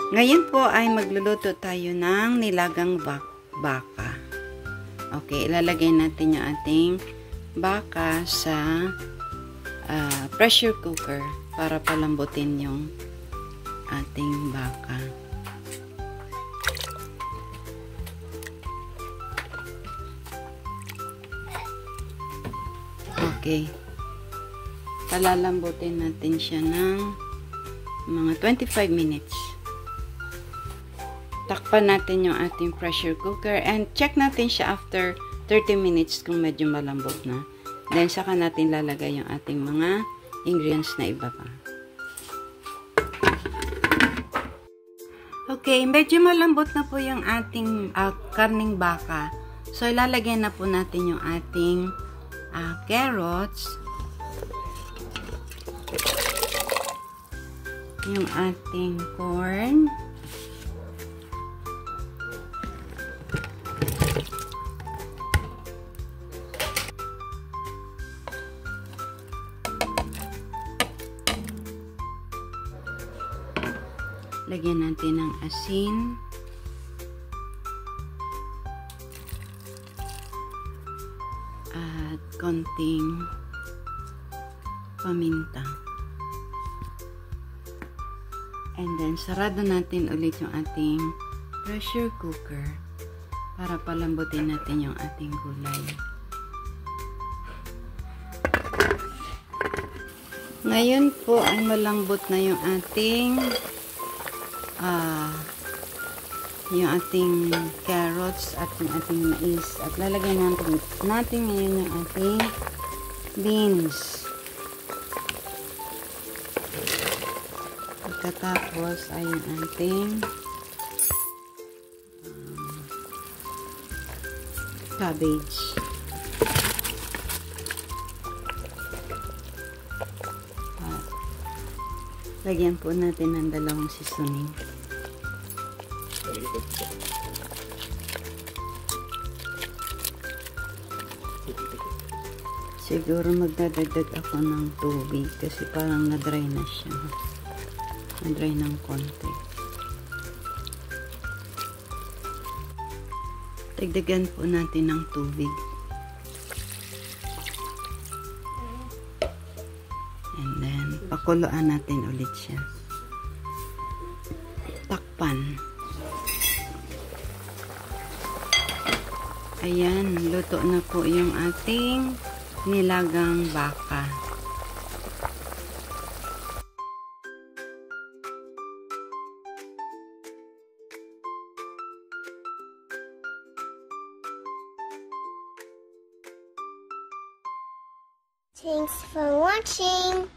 Ngayon po ay magluluto tayo ng nilagang baka. Okay, ilalagay natin yung ating baka sa pressure cooker para palambutin yung ating baka. Okay. Palalambutin natin siya ng mga 25 minutes. Takpan natin yung ating pressure cooker and check natin siya after 30 minutes kung medyo malambot na. Then, saka natin lalagay yung ating mga ingredients na iba pa. Okay, medyo malambot na po yung ating karning baka. So, ilalagay na po natin yung ating carrots, yung ating corn, lagyan natin ng asin, at konting paminta. And then, sarado natin ulit yung ating pressure cooker para palambutin natin yung ating gulay. Ngayon po ay malambot na yung ating carrots at yung ating mais. At lalagyan natin ngayon yung ating beans. Pagkatapos ay yung ating cabbage. At lagyan po natin ng dalawang seasoning. Siguro magdadagdag ako ng tubig kasi parang na-dry na siya. Na-dry ng konti. Dagdagan po natin ng tubig. And then, pakuluan natin ulit siya. Takpan. Ayan, luto na po yung ating nilagang baka. Thanks for watching.